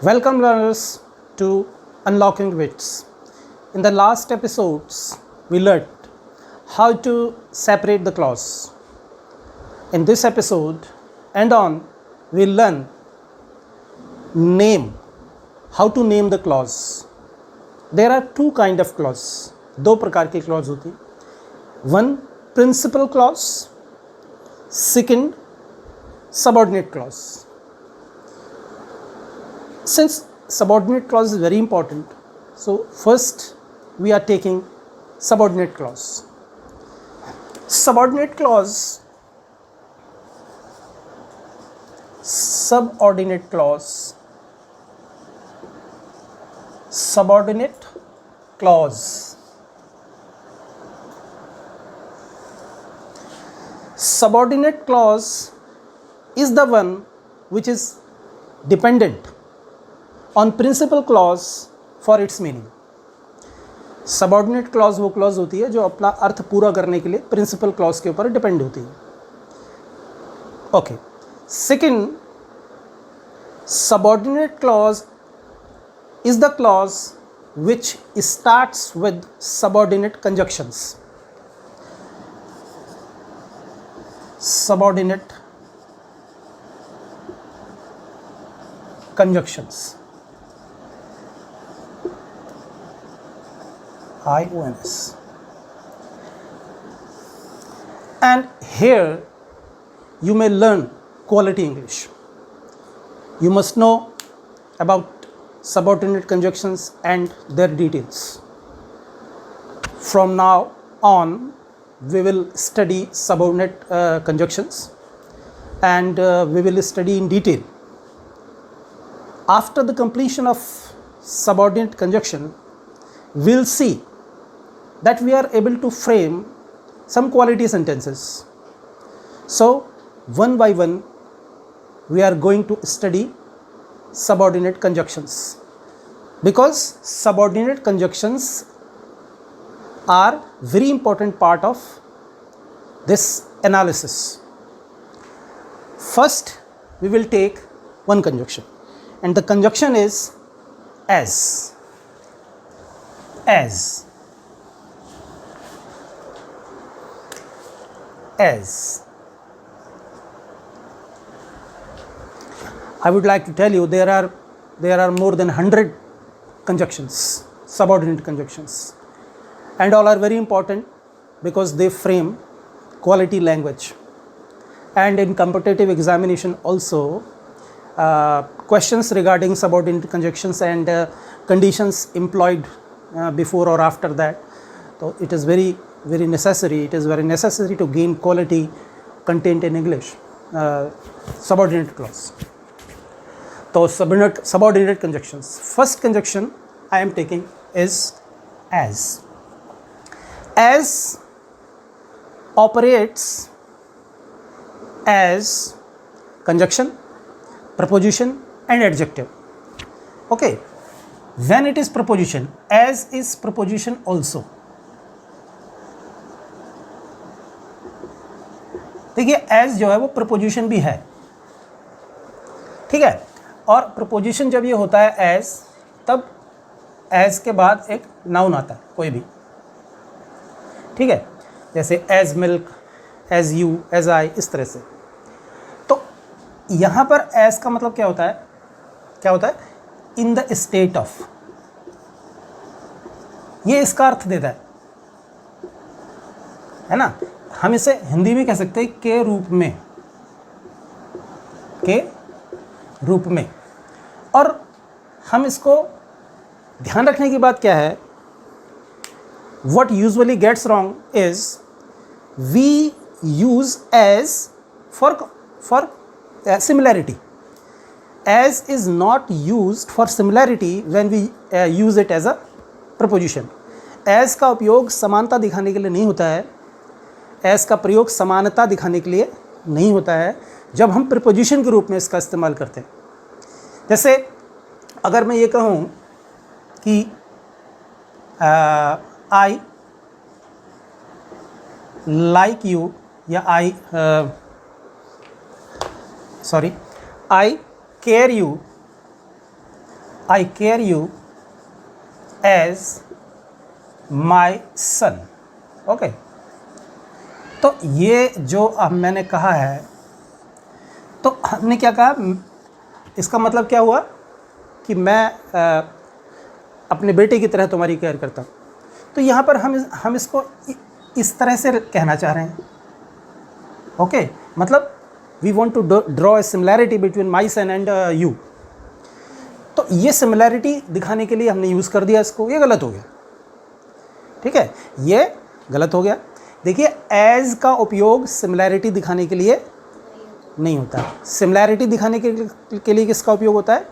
Welcome learners to Unlocking Wits. In the last episodes, we learned how to separate the clause. In this episode and on, we'll learn how to name the clause. There are two kind of clause. दो प्रकार की clause होती है. One principal clause, second subordinate clause. Since subordinate clause is very important, so first we are taking subordinate clause. Subordinate clause subordinate clause subordinate clause subordinate clause is the one which is dependent on principal clause for its meaning. Subordinate clause वो clause होती है जो अपना अर्थ पूरा करने के लिए principal clause के ऊपर डिपेंड होती है. Okay. Second, subordinate clause is the clause which starts with subordinate conjunctions. Subordinate conjunctions. IONS. And here you may learn quality English. You must know about subordinate conjunctions and their details. From now on, we will study subordinate conjunctions and we will study in detail. After the completion of subordinate conjunction, we will see that we are able to frame some quality sentences. So, one by one, we are going to study subordinate conjunctions, because subordinate conjunctions are very important part of this analysis. First, we will take one conjunction, and the conjunction is as. As I would like to tell you, there are more than 100 conjunctions, subordinate conjunctions, and all are very important because they frame quality language. And in competitive examination also, questions regarding subordinate conjunctions and conditions employed before or after that. So it is very necessary. It is very necessary to gain quality content in English. Subordinate clause. So subordinate conjunctions. First conjunction I am taking is as. As operates as conjunction, preposition and adjective. Okay. When it is preposition, as is preposition also. देखिए as जो है वो preposition भी है, ठीक है. और preposition जब ये होता है as, तब as के बाद एक नाउन आता है कोई भी, ठीक है. जैसे as milk, as you, as I, इस तरह से. तो यहाँ पर as का मतलब क्या होता है? In the state of. ये इसका अर्थ देता है ना. हम इसे हिंदी में कह सकते हैं के रूप में. और हम इसको ध्यान रखने की बात क्या है, what usually gets wrong is we use as for similarity. As is not used for similarity when we use it as a preposition. as का उपयोग समानता दिखाने के लिए नहीं होता है. as का प्रयोग समानता दिखाने के लिए नहीं होता है जब हम preposition के रूप में इसका इस्तेमाल करते हैं. जैसे अगर मैं ये कहूँ कि I like you या I care you I care you as my son. Okay, तो ये जो अब मैंने कहा है, तो हमने क्या कहा, इसका मतलब क्या हुआ कि मैं अपने बेटे की तरह तुम्हारी केयर करता हूँ। तो यहाँ पर हम इसको इस तरह से कहना चाह रहे हैं। ओके, मतलब we want to draw a similarity between my son and you. तो ये सिमिलैरिटी दिखाने के लिए हमने यूज़ कर दिया इसको, ये गलत हो गया। ठीक है, ये गलत हो गया। देखिए, एज का उपयोग सिमिलैरिटी दिखाने के लिए नहीं होता। सिमिलैरिटी दिखाने के लिए किसका उपयोग होता है?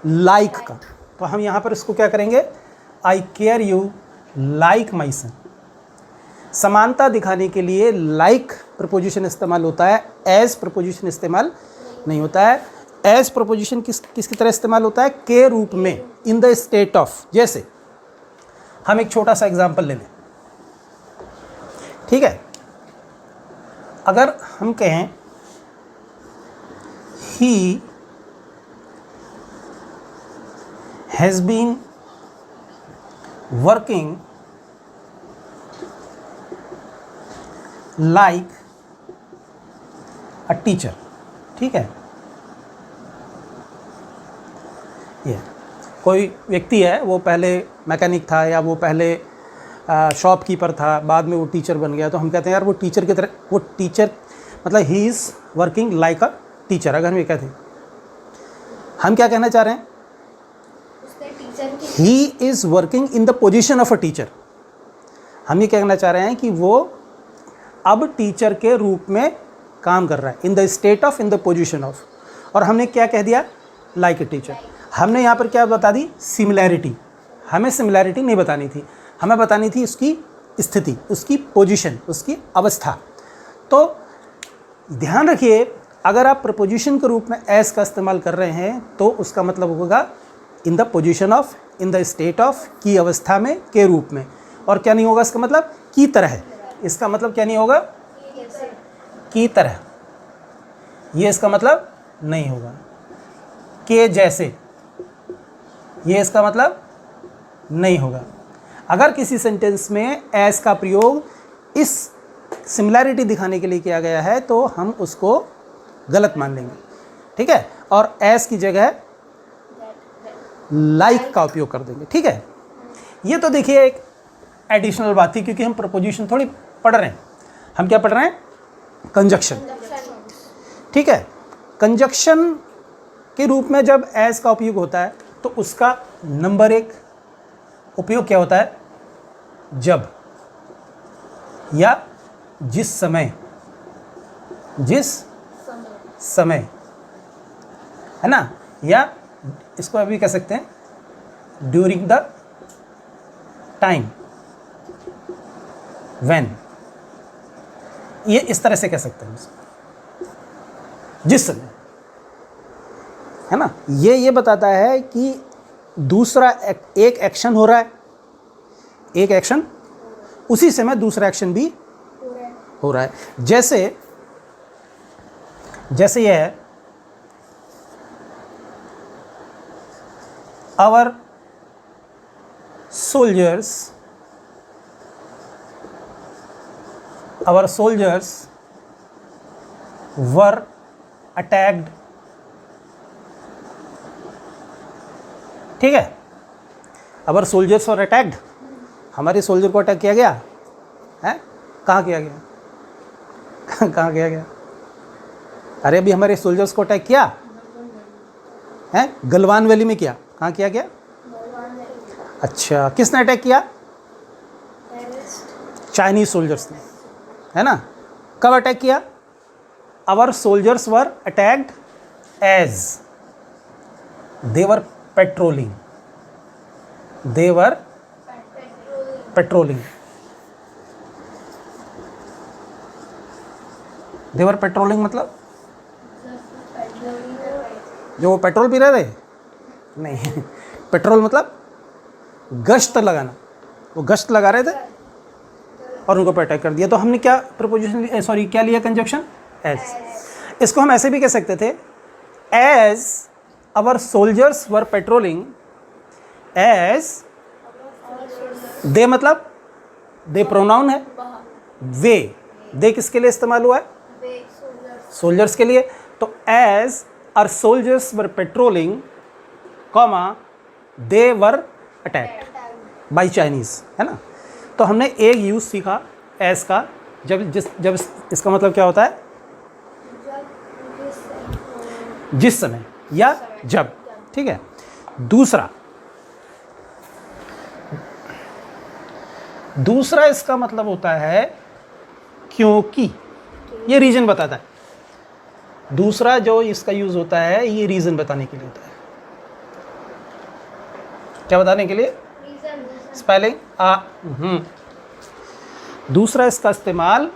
लाइक का। तो हम यहाँ पर इसको क्या करेंगे, आई केयर यू लाइक माई सन। समानता दिखाने के लिए लाइक प्रपोजिशन इस्तेमाल होता है, एज प्रपोजिशन इस्तेमाल नहीं होता है। एज प्रपोजिशन किसकी तरह इस्तेमाल होता है? के रूप में, इन द स्टेट ऑफ। जैसे हम एक छोटा सा एग्जाम्पल ले लें, ठीक है। अगर हम कहें he has been working like a teacher, ठीक है। ये कोई व्यक्ति है, वो पहले मैकेनिक था या वो पहले शॉपकीपर था, बाद में वो टीचर बन गया। तो हम कहते हैं यार वो टीचर की तरह, वो टीचर मतलब he is working like a teacher. अगर हम ये कहते हैं, हम क्या कहना चाह रहे हैं? He is working in the position of a teacher. हम ये कहना चाह रहे हैं कि वो अब टीचर के रूप में काम कर रहा है, in the state of, in the position of. और हमने क्या कह दिया? Like a teacher. हमने यहाँ पर क्या बता दी? सिमिलैरिटी। हमें सिमिलैरिटी नहीं बतानी थी, हमें बतानी थी उसकी स्थिति, उसकी पोजीशन, उसकी अवस्था। तो ध्यान रखिए, अगर आप प्रपोजिशन के रूप में एस का इस्तेमाल कर रहे हैं तो उसका मतलब होगा in the position of, in the state of, की अवस्था में, के रूप में। और क्या नहीं होगा इसका मतलब? की तरह। इसका मतलब क्या नहीं होगा? की तरह। ये इसका मतलब नहीं होगा। के जैसे, ये इसका मतलब नहीं होगा। अगर किसी सेंटेंस में एस का प्रयोग इस सिमिलैरिटी दिखाने के लिए किया गया है तो हम उसको गलत मान लेंगे, ठीक है। और एस की जगह लाइक का उपयोग कर देंगे, ठीक है। ये तो देखिए एक एडिशनल बात थी, क्योंकि हम प्रपोजिशन थोड़ी पढ़ रहे हैं। हम क्या पढ़ रहे हैं? कंजक्शन, ठीक है। कंजक्शन के रूप में जब एस का उपयोग होता है तो उसका नंबर एक उपयोग क्या होता है? जब या जिस समय, जिस समय, है ना। या इसको अभी कह सकते हैं ड्यूरिंग द टाइम, व्हेन। ये इस तरह से कह सकते हैं, जिस समय, है ना। ये बताता है कि दूसरा एक एक्शन हो रहा है, एक एक्शन, उसी समय दूसरा एक्शन भी हो रहा है। जैसे ये है, आवर सोल्जर्स वर अटैक्ड, ठीक है। आवर सोल्जर्स वर अटैक्ड, हमारे सोल्जर को अटैक किया गया है। कहाँ किया गया? कहाँ किया गया? अरे अभी हमारे सोल्जर्स को अटैक किया है, गलवान वैली में किया। कहाँ किया गया? अच्छा, किसने अटैक किया? चाइनीज सोल्जर्स ने, है ना। कब अटैक किया? Our soldiers were attacked as they were patrolling, they were patrolling, they were patrolling मतलब जो वो पेट्रोल पी रहे थे? नहीं, पेट्रोल मतलब गश्त लगाना। वो गश्त लगा रहे थे और उनको अटैक कर दिया। तो हमने क्या प्रपोजिशन, सॉरी क्या लिया? Conjunction as. इसको हम ऐसे भी कह सकते थे, as our soldiers were patrolling as, they मतलब दे प्रोनाउन है, वे, दे किसके लिए इस्तेमाल हुआ है? सोल्जर्स के लिए। तो as our soldiers were patrolling comma they were attacked by Chinese, है ना। तो हमने एक यूज सीखा एज का, जब इसका मतलब क्या होता है? जिस समय या जब, ठीक है। दूसरा इसका मतलब होता है क्योंकि, ये रीजन बताता है। दूसरा जो इसका यूज होता है ये रीजन बताने के लिए होता है। क्या बताने के लिए? स्पेलिंग दूसरा इसका इस्तेमाल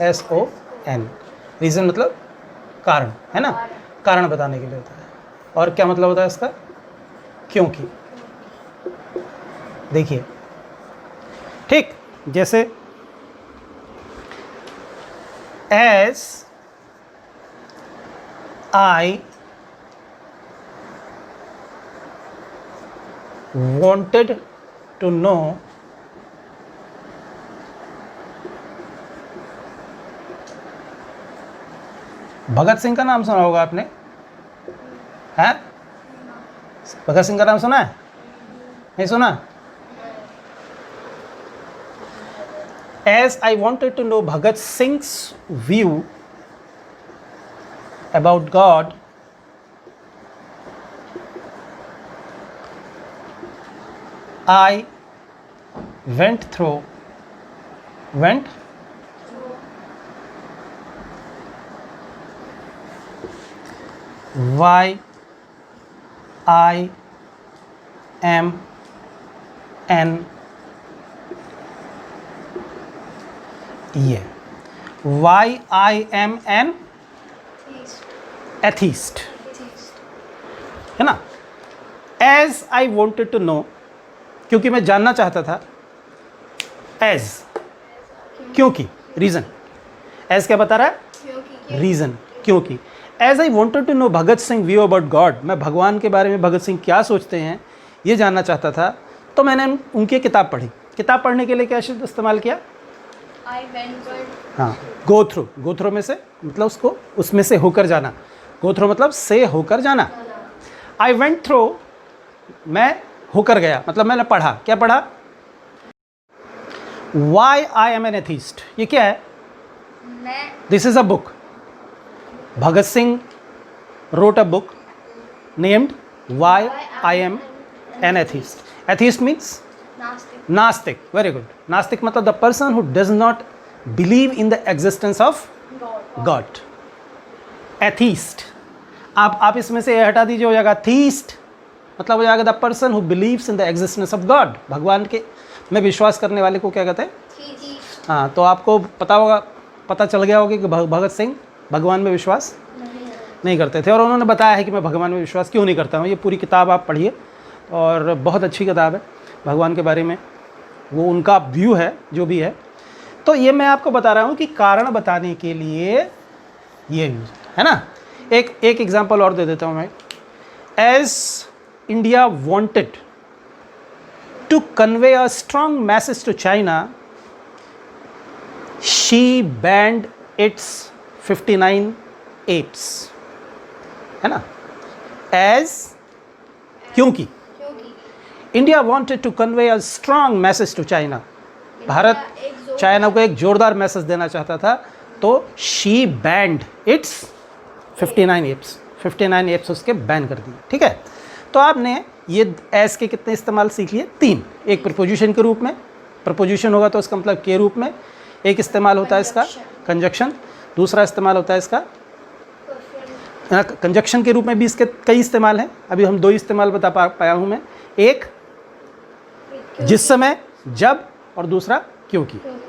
REASON, रीजन मतलब कारण, है ना, कारण बताने के लिए होता है। और क्या मतलब होता है इसका? क्योंकि। देखिए, ठीक, जैसे as I wanted to know Bhagat Singh का नाम सुना होगा आपने, हैं? भगत सिंह का नाम सुना है? नहीं सुना? As I wanted to know Bhagat Singh's view about God, I went Y I am an ये Why I am an atheist, है ना। As I wanted to know, क्योंकि मैं जानना चाहता था। As, क्योंकि, रीजन। As क्या बता रहा है? रीजन, क्योंकि। As I wanted to know Bhagat Singh view about God, मैं भगवान के बारे में भगत सिंह क्या सोचते हैं ये जानना चाहता था, तो मैंने उनकी किताब पढ़ी। किताब पढ़ने के लिए क्या शब्द इस्तेमाल किया? हाँ, गो थ्रू में से मतलब उसको, उसमें से होकर जाना। गो थ्रू मतलब से होकर जाना। आई वेंट थ्रू, मैं होकर गया, मतलब मैंने पढ़ा। क्या पढ़ा? Why I am an atheist, ये क्या है? This is a book. Bhagat Singh wrote a book named Why I Am an Atheist. Atheist means Nastic. Very good. Nastic मतलब the person who does not believe in the existence of God. Atheist. आप इसमें से हटा दीजिए, हो जाएगा theist, मतलब हो जाएगा the person who believes in the existence of God. भगवान के में विश्वास करने वाले को क्या कहते हैं? हाँ, तो आपको पता चल गया होगा कि भगत सिंह भगवान में विश्वास नहीं करते थे, और उन्होंने बताया है कि मैं भगवान में विश्वास क्यों नहीं करता हूँ। ये पूरी किताब आप पढ़िए, और बहुत अच्छी किताब है भगवान के बारे में, वो उनका व्यू है जो भी है। तो ये मैं आपको बता रहा हूँ कि कारण बताने के लिए ये यूज है ना। एक एग्जांपल और दे देता हूँ मैं। As India wanted to convey a strong message to China, she banned its 59 apes, है ना। एज, क्योंकि India wanted to convey a strong message to China, Bharat China को एक जोरदार मैसेज देना चाहता था, तो she banned its 59 apps, 59 apps उसके बैन कर दिए। ठीक है, तो आपने ये एज के कितने इस्तेमाल सीख लिए? 3। एक प्रपोजिशन के रूप में, प्रपोजिशन होगा तो इसका मतलब के रूप में। एक इस्तेमाल होता है इसका कंजक्शन, दूसरा इस्तेमाल होता है इसका कंजक्शन के रूप में भी इसके कई इस्तेमाल हैं। अभी हम 2 इस्तेमाल बता पाया हूँ मैं, एक जिस समय, जब, और दूसरा क्योंकि।